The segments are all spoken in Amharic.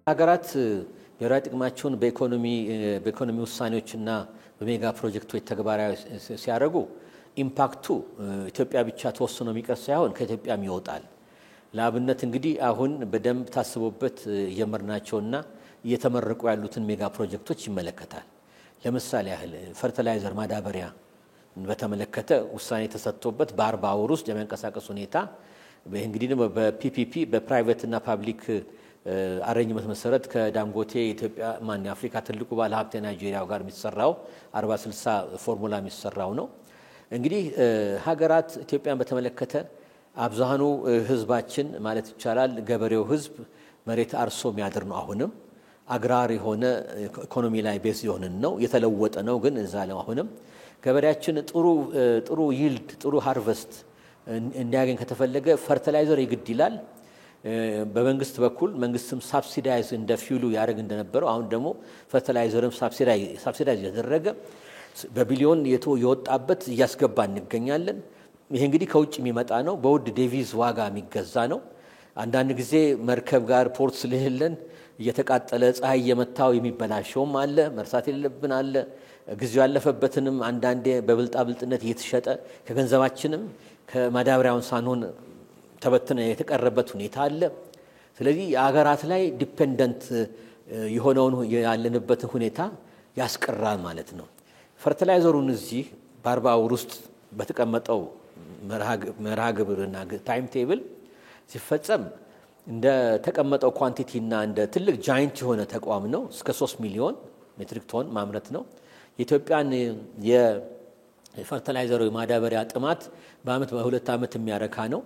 ሀገራት ብሔራዊ ጥቅማቸውን በኢኮኖሚ ውሳኔዎችና በሜጋ ፕሮጀክቶች ተግባራዊ ሲያደርጉ ኢምፓክቱ ኢትዮጵያ ብቻ ተወስኖ የሚቀር ሳይሆን ከኢትዮጵያም ይወጣል። ለአብነት እንግዲህ አሁን በደንብ ታስቦበት እየመርናቸውና እየተመረቁ ያሉትን ሜጋ ፕሮጀክቶች ይመለከታል። ለምሳሌ ያህል ፈርቲላይዘር ማዳበሪያ በተመለከተ ውሳኔ ተሰጥቶበት በ40 ወር ውስጥ የሚንቀሳቀስ ሁኔታ እንግዲህ በፒፒፒ በፕራይቬት እና ፐብሊክ አሬንጅመንት መሰረት ከዳንጎቴ ኢትዮጵያ አፍሪካ ትልቁ ባለ ሀብት ናይጄሪያ ጋር የሚሰራው 40/60 ፎርሙላ የሚሰራው ነው። እንግዲህ ሀገራት ኢትዮጵያን በተመለከተ አብዛኑ ህዝባችን ማለት ይቻላል ገበሬው ህዝብ መሬት አርሶ የሚያድር ነው። አሁንም አግራር የሆነ ኢኮኖሚ ላይ ቤዝ የሆነን ነው የተለወጠ ነው። ግን እዛ ላይ አሁንም ገበሬያችን ጥሩ ይልድ ጥሩ ሃርቨስት እንዲያገኝ ከተፈለገ ፈርቲላይዘር ይግድ ይላል። በመንግስት በኩል መንግስትም ሳብሲዳይዝ እንደ ፊውሉ ያደርግ እንደነበረው አሁን ደግሞ ፈርቲላይዘርም ሳብሲዳይዝ ያደረገ በቢሊዮን የወጣበት እያስገባ እንገኛለን። ይሄ እንግዲህ ከውጭ የሚመጣ ነው። በውድ ዴቪዝ ዋጋ የሚገዛ ነው። አንዳንድ ጊዜ መርከብ ጋር ፖርት ስለሌለን እየተቃጠለ ፀሐይ እየመታው የሚበላሸውም አለ። መርሳት የሌለብን አለ። ጊዜው ያለፈበትንም አንዳንዴ በብልጣብልጥነት እየተሸጠ ከገንዘባችንም ከማዳበሪያውን ሳንሆን ተበትነ የተቀረበት ሁኔታ አለ። ስለዚህ የሀገራት ላይ ዲፔንደንት የሆነውን ያለንበትን ሁኔታ ያስቀራል ማለት ነው። ፈርቲላይዘሩን እዚህ በ40 ወር ውስጥ በተቀመጠው መርሃ ግብርና ታይም ቴብል ሲፈጸም እንደ ተቀመጠው ኳንቲቲና እንደ ትልቅ ጃይንት የሆነ ተቋም ነው። እስከ 3 ሚሊዮን ሜትሪክ ቶን ማምረት ነው። የኢትዮጵያን የፈርቲላይዘሩ ማዳበሪያ ጥማት በአመት በ2 አመት የሚያረካ ነው።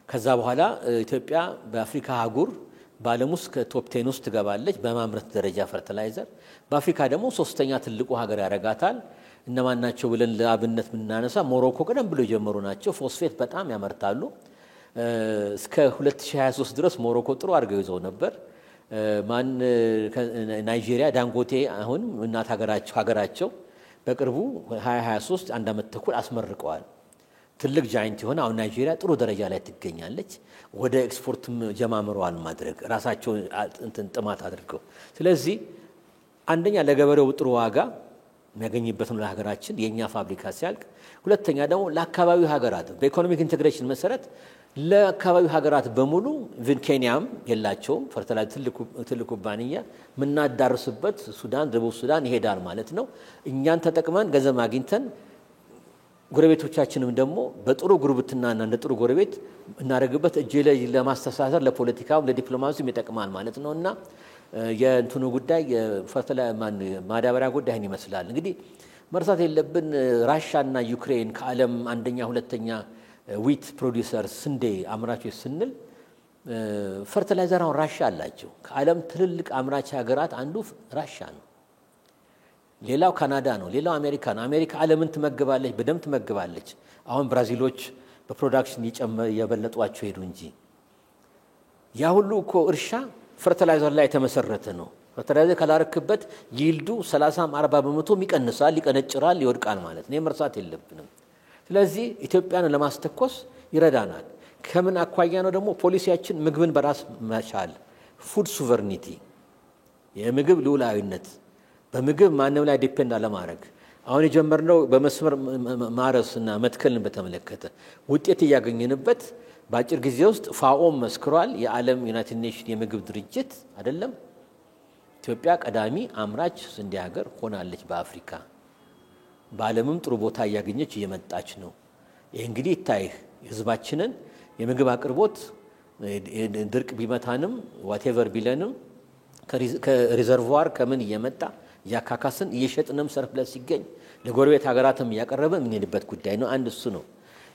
ከዛ በኋላ ኢትዮጵያ በአፍሪካ አህጉር በዓለም ውስጥ ከቶፕ 10 ውስጥ ትገባለች በማምረት ደረጃ ፈርቲላይዘር። በአፍሪካ ደግሞ ሶስተኛ ትልቁ ሀገር ያረጋታል። እነማን ናቸው ብለን ለአብነት ብናነሳ ሞሮኮ ቀደም ብሎ የጀመሩ ናቸው። ፎስፌት በጣም ያመርታሉ። እስከ 2023 ድረስ ሞሮኮ ጥሩ አድርገው ይዘው ነበር። ናይጄሪያ ዳንጎቴ አሁን እናት ሀገራቸው በቅርቡ 2023 አንድ አመት ተኩል አስመርቀዋል። ትልቅ ጃይንት የሆነ አሁን ናይጄሪያ ጥሩ ደረጃ ላይ ትገኛለች። ወደ ኤክስፖርትም ጀማምረዋል ማድረግ ራሳቸው ጥማት አድርገው። ስለዚህ አንደኛ ለገበሬው ጥሩ ዋጋ የሚያገኝበት ነው ለሀገራችን የኛ ፋብሪካ ሲያልቅ። ሁለተኛ ደግሞ ለአካባቢው ሀገራት በኢኮኖሚክ ኢንተግሬሽን መሰረት ለአካባቢው ሀገራት በሙሉ ኬንያም የላቸውም ፈርቲላይዘር ትልቁ ኩባንያ ምናዳርስበት ሱዳን ደቡብ ሱዳን ይሄዳል ማለት ነው። እኛን ተጠቅመን ገንዘብ አግኝተን ጎረቤቶቻችንም ደግሞ በጥሩ ጉርብትናና እንደ ጥሩ ጎረቤት እናረግበት እጄ ላይ ለማስተሳሰር ለፖለቲካው ለዲፕሎማሲው ይጠቅማል ማለት ነውና የእንትኑ ጉዳይ ማዳበሪያ ጉዳይ ይመስላል። እንግዲህ መርሳት የለብን ራሻና ዩክሬን ከዓለም አንደኛ ሁለተኛ ዊት ፕሮዲዩሰር ስንዴ አምራቾች ስንል ፈርቲላይዘራውን ራሻ አላቸው። ከዓለም ትልልቅ አምራች ሀገራት አንዱ ራሻ ነው። ሌላው ካናዳ ነው። ሌላው አሜሪካ ነው። አሜሪካ ዓለምን ትመግባለች በደም ትመግባለች። አሁን ብራዚሎች በፕሮዳክሽን የበለጧቸው ሄዱ እንጂ ያ ሁሉ እኮ እርሻ ፈርቲላይዘር ላይ ተመሰረተ ነው። ፈርቲላይዘር ካላረክበት ይልዱ 30-40% ይቀንሳል፣ ይቀነጭራል፣ ይወድቃል ማለት ነው። መርሳት የለብንም። ስለዚህ ኢትዮጵያን ለማስተኮስ ይረዳናል። ከምን አኳያ ነው ደግሞ ፖሊሲያችን ምግብን በራስ መቻል ፉድ ሶቨርኒቲ የምግብ ሉዓላዊነት በምግብ ማንም ላይ ዲፔንድ አለማድረግ። አሁን የጀመርነው በመስመር ማረስና መትከልን በተመለከተ ውጤት ያገኘንበት በአጭር ጊዜ ውስጥ ፋኦም መስክሯል። የዓለም ዩናይትድ ኔሽን የምግብ ድርጅት አይደለም ኢትዮጵያ ቀዳሚ አምራች ስንዴ ሀገር ሆናለች በአፍሪካ። በዓለምም ጥሩ ቦታ ያገኘች እየመጣች ነው። ይሄ እንግዲህ ይታይ ህዝባችንን የምግብ አቅርቦት ድርቅ ቢመታንም ዋቴቨር ቢለንም ከሪዘርቮር ከምን እየመጣ ያካካስን እየሸጥንም ሰርፕለስ ሲገኝ ለጎረቤት ሀገራትም ያቀረበ ምንሄድበት ጉዳይ ነው። አንድ እሱ ነው።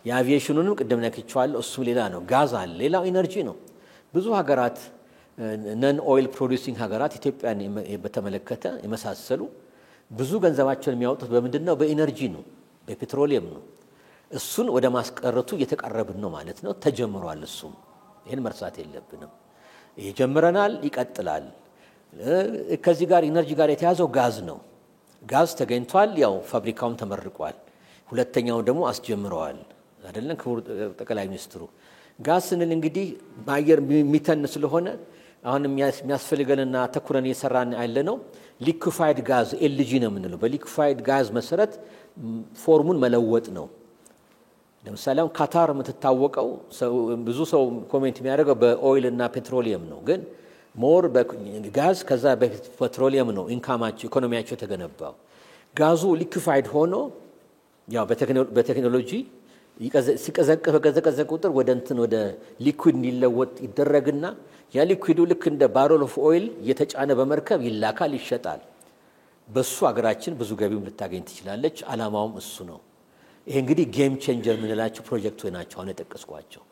የአቪዬሽኑንም ቅድም ነክቻለሁ። እሱ ሌላ ነው። ጋዝ አለ። ሌላው ኢነርጂ ነው። ብዙ ሀገራት ነን ኦይል ፕሮዲዩሲንግ ሀገራት ኢትዮጵያን በተመለከተ የመሳሰሉ ብዙ ገንዘባቸውን የሚያወጡት በምንድነው? በኢነርጂ ነው፣ በፔትሮሊየም ነው። እሱን ወደ ማስቀረቱ እየተቃረብን ነው ማለት ነው። ተጀምሯል። እሱም ይሄን መርሳት የለብንም። ይጀምረናል፣ ይቀጥላል። ከዚህ ጋር ኢነርጂ ጋር የተያዘው ጋዝ ነው። ጋዝ ተገኝቷል። ያው ፋብሪካውን ተመርቋል። ሁለተኛው ደግሞ አስጀምረዋል አይደለም ክቡር ጠቅላይ ሚኒስትሩ። ጋዝ ስንል እንግዲህ በአየር የሚተን ስለሆነ አሁን የሚያስፈልገንና ተኩረን እየሰራን ያለነው ሊኩፋይድ ጋዝ ኤልጂ ነው የምንለው በሊኩፋይድ ጋዝ መሰረት ፎርሙን መለወጥ ነው ለምሳሌ አሁን ካታር የምትታወቀው ብዙ ሰው ኮሜንት የሚያደርገው በኦይል እና ፔትሮሊየም ነው ግን ሞር በጋዝ ከዛ በፔትሮሊየም ነው ኢንካማቸው ኢኮኖሚያቸው ተገነባው ጋዙ ሊኩፋይድ ሆኖ ያው በቴክኖሎጂ ሲቀዘቀዝ ቁጥር ወደ ሊኩዊድ እንዲለወጥ ይደረግና ያ ሊኩዊዱ ልክ እንደ ባሮል ኦፍ ኦይል የተጫነ በመርከብ ይላካል ይሸጣል በሱ አገራችን ብዙ ገቢም ልታገኝ ትችላለች አላማውም እሱ ነው ይሄ እንግዲህ ጌም ቼንጀር ምንላቸው ፕሮጀክቶች ናቸው አሁን የጠቀስኳቸው